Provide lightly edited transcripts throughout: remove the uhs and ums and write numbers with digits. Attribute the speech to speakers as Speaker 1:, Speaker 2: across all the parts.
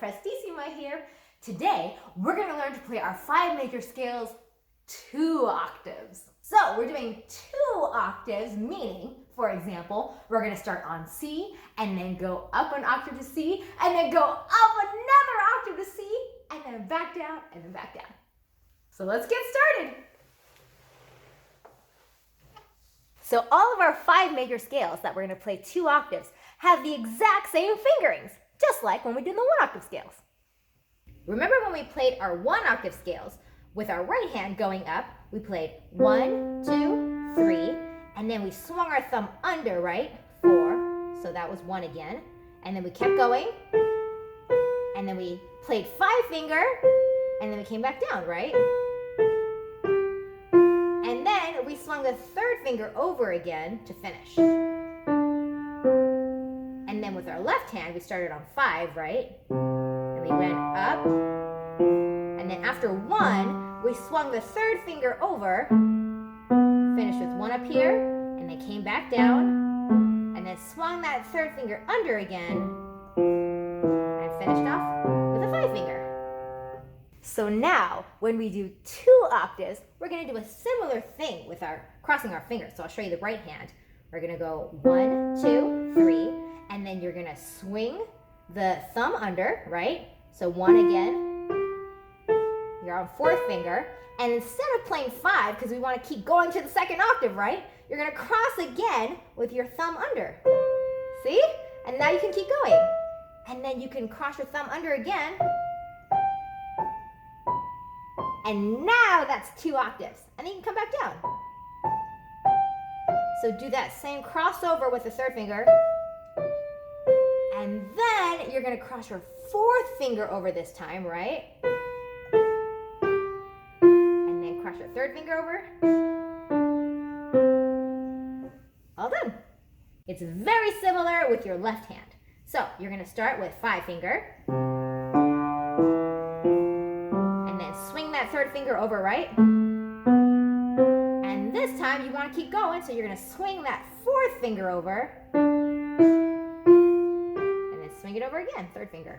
Speaker 1: Prestissima here. Today, we're going to learn to play our 5 major scales 2 octaves. So we're doing 2 octaves, meaning, for example, we're going to start on C and then go up an octave to C and then go up another octave to C and then back down and then back down. So let's get started. So all of our 5 major scales that we're going to play 2 octaves have the exact same fingerings, just like when we did the 1 octave scales. Remember when we played our 1 octave scales with our right hand going up, we played 1, 2, 3, and then we swung our thumb under, right? 4, so that was 1 again. And then we kept going, and then we played 5 finger, and then we came back down, right? And then we swung the 3rd finger over again to finish. And then with our left hand, we started on 5, right? And we went up. And then after 1, we swung the 3rd finger over, finished with 1 up here, and then came back down, and then swung that 3rd finger under again, and finished off with a 5 finger. So now, when we do 2 octaves, we're going to do a similar thing with our crossing our fingers. So I'll show you the right hand. We're going to go 1, 2, 3, and then you're going to swing the thumb under, right? So 1 again. You're on 4th finger. And instead of playing 5, because we want to keep going to the 2nd octave, right? You're going to cross again with your thumb under. See? And now you can keep going. And then you can cross your thumb under again. And now that's 2 octaves. And then you can come back down. So do that same crossover with the 3rd finger. And then you're going to cross your 4th finger over this time, right? And then cross your 3rd finger over. All done. It's very similar with your left hand. So you're going to start with 5 finger. And then swing that 3rd finger over, right? And this time you want to keep going, so you're going to swing that 4th finger over. Swing it over again, 3rd finger.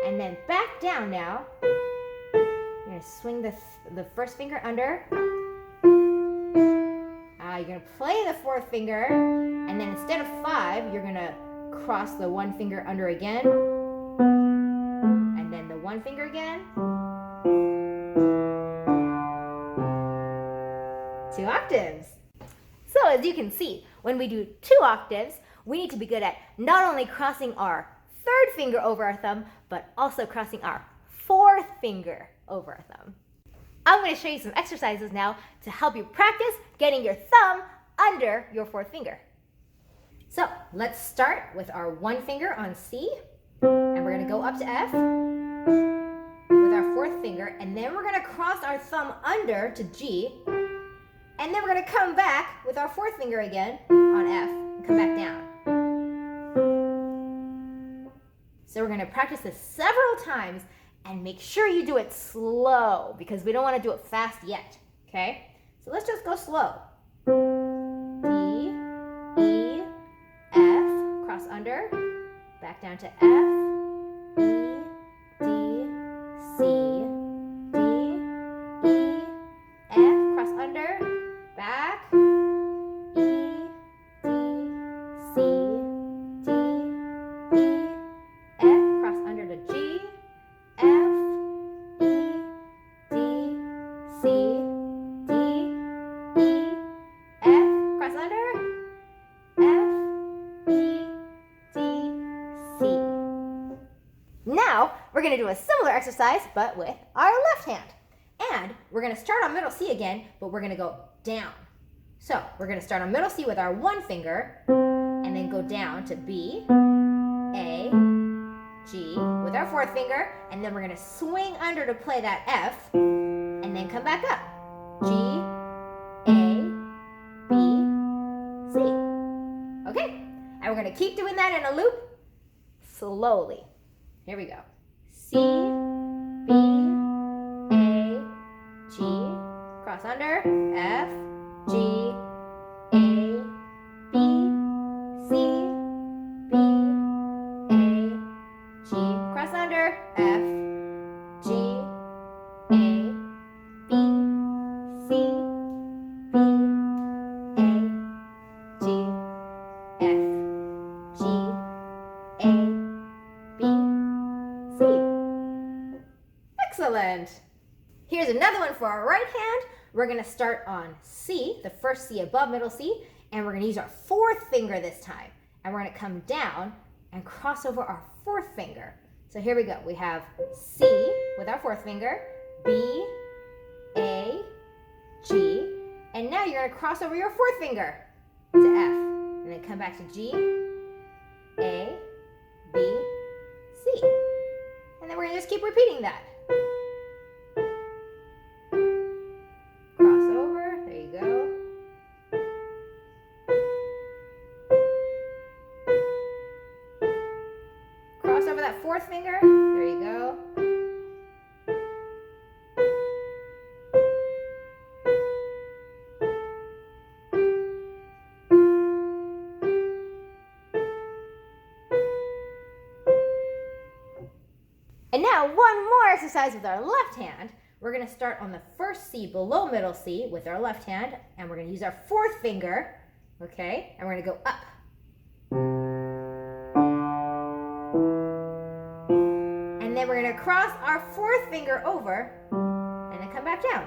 Speaker 1: And then back down now. You're going to swing the 1st finger under. You're going to play the 4th finger. And then instead of 5, you're going to cross the 1 finger under again. And then the 1 finger again. 2 octaves. So as you can see, when we do 2 octaves, we need to be good at not only crossing our 3rd finger over our thumb, but also crossing our 4th finger over our thumb. I'm going to show you some exercises now to help you practice getting your thumb under your 4th finger. So let's start with our 1 finger on C, and we're going to go up to F with our 4th finger, and then we're going to cross our thumb under to G, and then we're going to come back with our 4th finger again on F and come back down. So we're going to practice this several times and make sure you do it slow because we don't want to do it fast yet, okay? So let's just go slow. D, E, F, cross under, back down to F, E, D, C, D, E, F, cross under, back, E, D, C, D, E, F, cross under to G, F, E, D, C, D, E, F, cross under, F, E, D, C. Now, we're going to do a similar exercise, but with our left hand. And we're going to start on middle C again, but we're going to go down. So, we're going to start on middle C with our 1 finger, and then go down to B, A, G with our 4th finger, and then we're going to swing under to play that F, and then come back up. G, A, B, C. Okay? And we're going to keep doing that in a loop slowly. Here we go. C, B, A, G, cross under, F, G, A, B, C, B, A, G, Excellent. Here's another one for our right hand. We're going to start on C, the first C above middle C, and we're going to use our fourth finger this time. And we're going to come down and cross over our fourth finger. So here we go. We have C with our fourth finger, B, A, G, and now you're going to cross over your fourth finger to F, and then come back to G, A, B, C. And then we're going to just keep repeating that. Cross over, there you go. Cross over that fourth finger, there you go. And now one more exercise with our left hand. We're going to start on the first C below middle C with our left hand, and we're going to use our fourth finger, okay? And we're going to go up. And then we're going to cross our fourth finger over, and then come back down.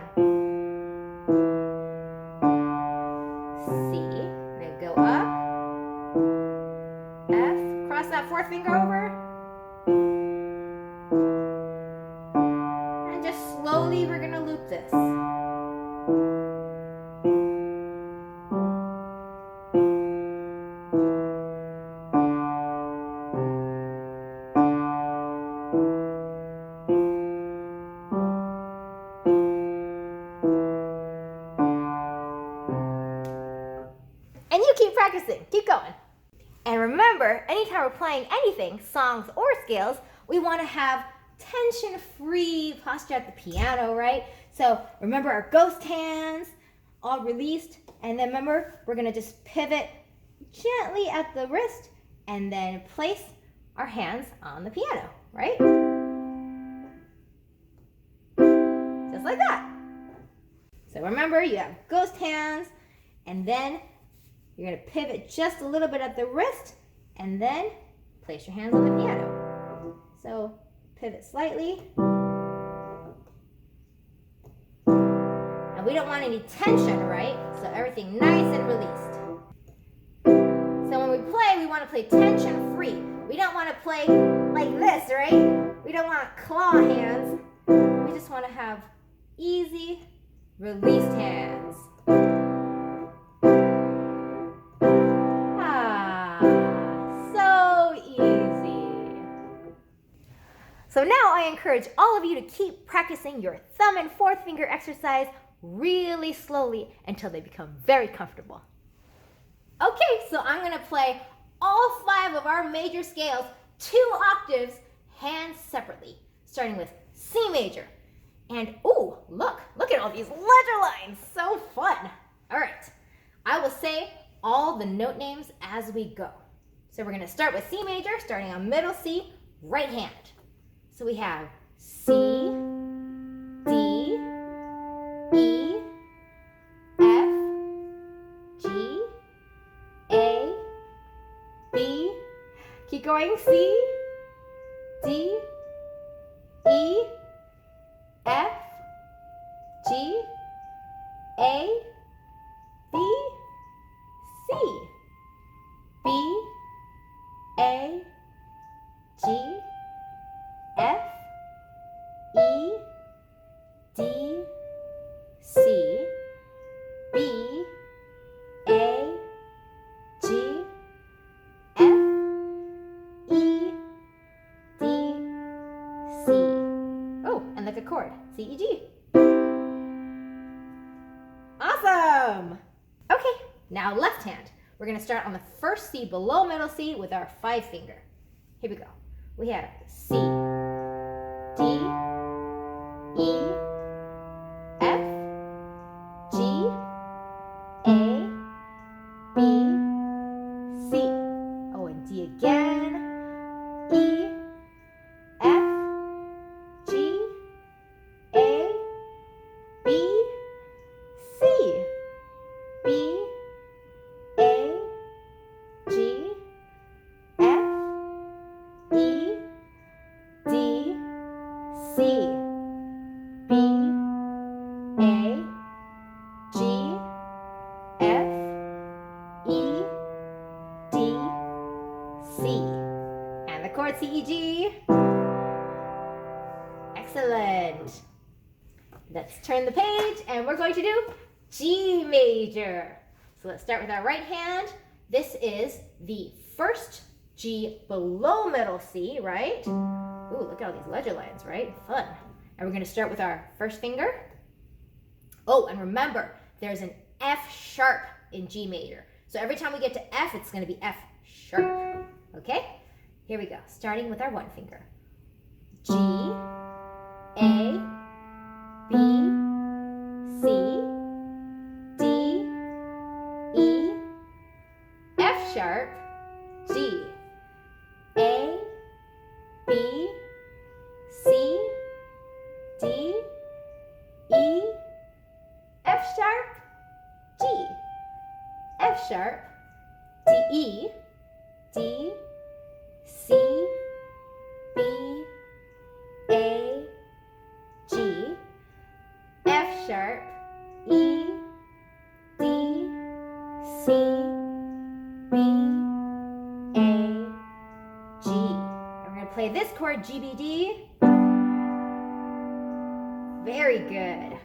Speaker 1: C, and then go up. F, cross that fourth finger over. Slowly, we're going to loop this. And you keep practicing. Keep going. And remember, anytime we're playing anything, songs or scales, we want to have tension-free posture at the piano, right? So remember our ghost hands, all released. And then remember, we're going to just pivot gently at the wrist and then place our hands on the piano, right? Just like that. So remember, you have ghost hands, and then you're going to pivot just a little bit at the wrist and then place your hands on the piano. So pivot slightly. And we don't want any tension, right? So everything nice and released. So when we play, we want to play tension-free. We don't want to play like this, right? We don't want claw hands. We just want to have easy, released hands. So now I encourage all of you to keep practicing your thumb and fourth finger exercise really slowly until they become very comfortable. Okay, so I'm going to play all 5 of our major scales 2 octaves, hands separately, starting with C major. And ooh, look at all these letter lines, so fun. All right, I will say all the note names as we go. So we're going to start with C major, starting on middle C, right hand. So we have C, D, E, F, G, A, B, keep going, C, D, E, F, G, A, B, C, B, A, G, F, E, D, C, B, A, G, F, E, D, C. Oh, and like a chord, C, E, G. Awesome! Okay, now left hand. We're going to start on the first C below middle C with our 5 finger. Here we go. We have C, D, E, F, G, A, B, C. Oh, and D again. E, F, G, A, B, C. B, A, G, F, E, D, C. chord C, E, G. Excellent. Let's turn the page and we're going to do G major. So let's start with our right hand. This is the first G below middle C, right? Ooh, look at all these ledger lines, right? Fun. And we're going to start with our first finger. Oh, and remember, there's an F sharp in G major. So every time we get to F, it's going to be F sharp. Okay? Here we go. Starting with our one finger. G, A, B, C, D, E, F sharp, G, A, B, C, D, E, F sharp, G, F sharp, D, E, D, C, B, A, G, F sharp, E, D, C, B, A, G. And we're going to play this chord, G, B, D. Very good.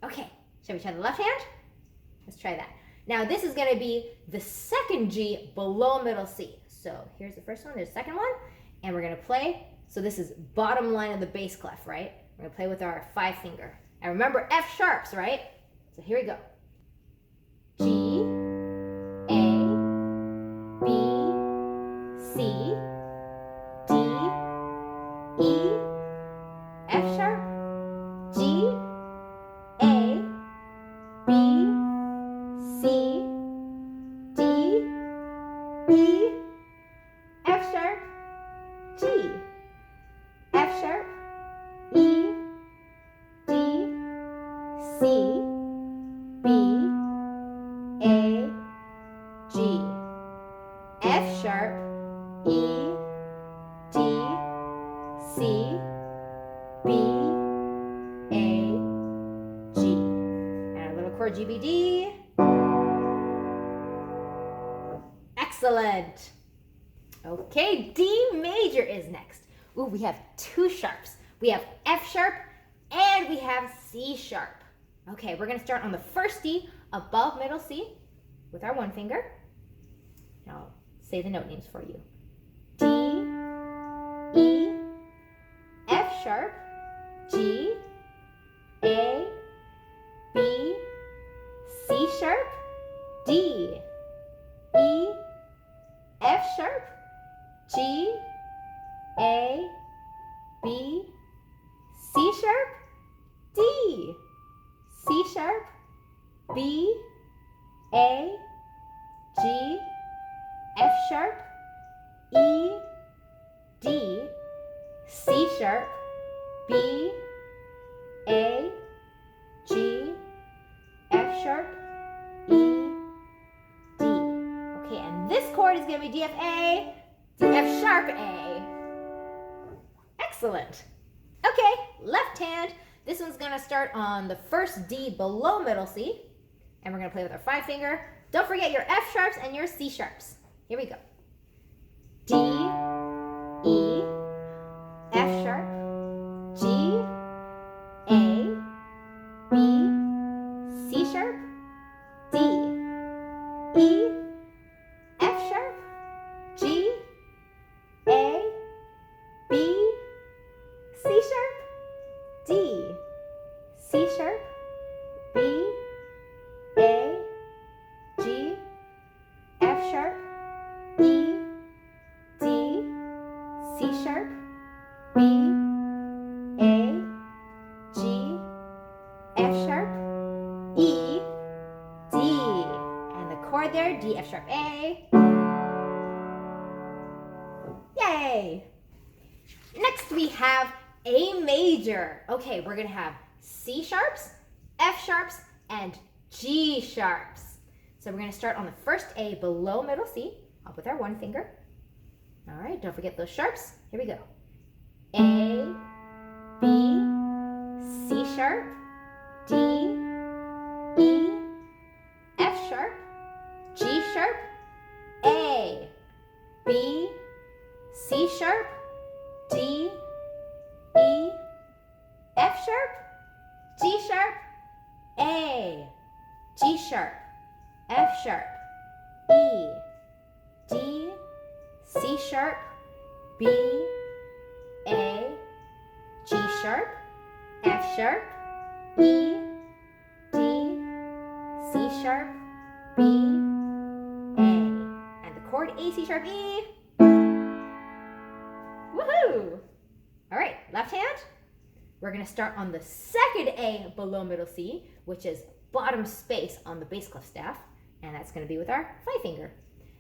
Speaker 1: Okay, shall we try the left hand? Let's try that. Now this is going to be the second G below middle C. So here's the first one, there's the second one, and we're going to play. So this is bottom line of the bass clef, right? We're going to play with our 5 finger. And remember F sharps, right? So here we go. G, A, B, C, D, E, F sharp, G, A, B, C, D, E, F sharp, G, F sharp, E, D, C, B, A, G, F sharp, E, D, C, B, A, G. And our little chord G, B, D. Excellent. Okay, D major is next. Ooh, we have 2 sharps. We have F sharp and we have C sharp. Okay, we're going to start on the first D above middle C with our one finger. Now I'll say the note names for you. D, E, F sharp, G, A, B, C sharp, D, E, F sharp, G, A, B, C sharp, D, C sharp, B, A, G, F sharp, E, D, C sharp, B, A, G, F sharp, E, D. Okay, and this chord is going to be D, F, A, D, F sharp, A. Excellent. Okay, left hand. This one's going to start on the first D below middle C. And we're going to play with our 5 finger. Don't forget your F sharps and your C sharps. Here we go. D, E, F sharp, G, A, B, C sharp, D, E, F sharp, G, A, B, C sharp, D, C sharp, B, A, G, F sharp, E, D, C sharp, B, A, G, F sharp, E, D. And the chord there, D, F sharp, A. Yay! Next we have A major. Okay, we're going to have C sharps, F sharps, and G sharps. So we're going to start on the first A below middle C, up with our one finger. All right, don't forget those sharps. Here we go. A, B, C sharp, D, E, F sharp, G sharp, A, B, C sharp, D, E, F sharp, G sharp, A, G sharp, F sharp, E, D, C sharp, B, A, G sharp, F sharp, E, D, C sharp, B, A. And the chord A, C sharp, E. Woohoo! All right, left hand. We're gonna start on the second A below middle C, which is bottom space on the bass clef staff, and that's gonna be with our 5 finger.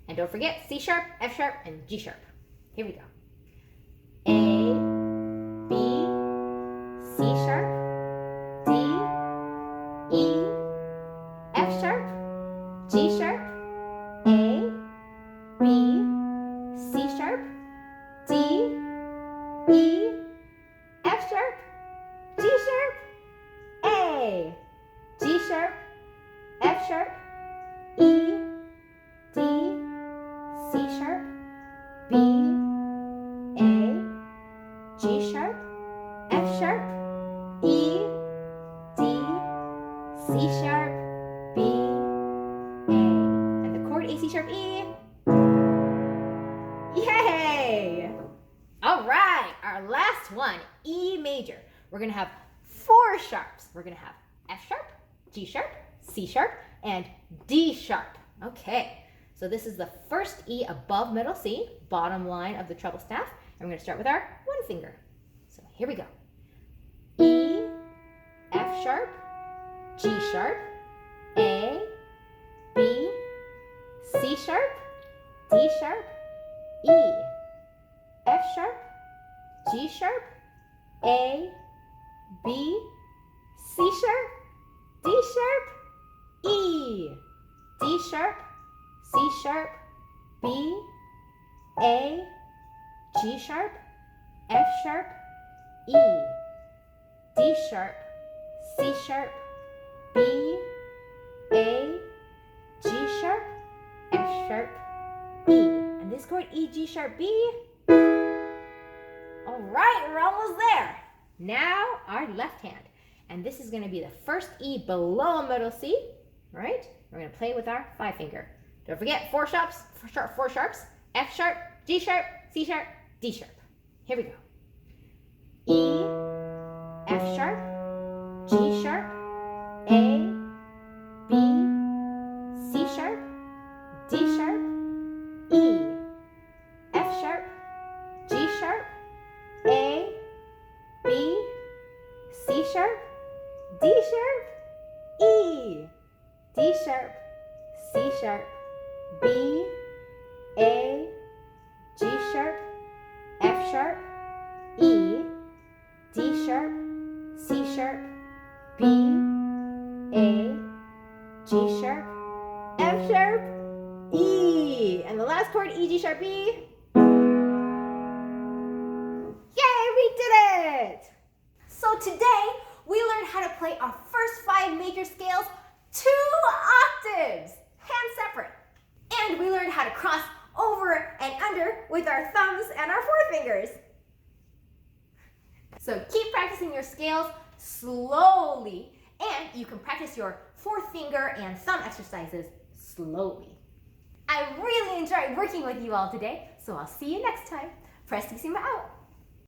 Speaker 1: And don't forget C sharp, F sharp, and G sharp. Here we go. A, B, C sharp, D, E, F sharp, G sharp, A, B, C sharp, D, E, F sharp, G sharp, A, G sharp, F sharp, E, D, C sharp, B, A, G sharp, F sharp, E, D, C sharp, B, A. And the chord A, C sharp, E. Yay! All right, our last one, E major. We're gonna have 4 sharps. We're gonna have F sharp, G sharp, C sharp, and D sharp. Okay, so this is the first E above middle C, bottom line of the treble staff, and we're gonna start with our 1 finger. So here we go. E, F sharp, G sharp, A, B, C sharp, D sharp, E, F sharp, G sharp, A, B, C sharp, D sharp, E, D sharp, C sharp, B, A, G sharp, F sharp, E, D sharp, C sharp, B, A, G sharp, F sharp, E. And this chord E, G sharp, B. All right, we're almost there. Now our left hand. And this is going to be the first E below middle C, right? We're going to play with our 5 finger. Don't forget 4 sharps, 4 sharps, F sharp, G sharp, C sharp, D sharp. Here we go. E, F sharp, G sharp, A, B, C sharp, D sharp, E, F sharp, G sharp, A, B, C sharp, D sharp, E, D sharp, C sharp, B, A, G sharp, F sharp, E, D sharp, C sharp, B, A, G sharp, F sharp, E. And the last chord, E, G sharp, B. Yay, we did it! So today, we learned how to play our first 5 major scales 2 octaves, hand separate. And we learned how to cross over and under with our thumbs and our forefingers. So keep practicing your scales slowly, and you can practice your 4th finger and thumb exercises slowly. I really enjoyed working with you all today, so I'll see you next time. Prestissima out.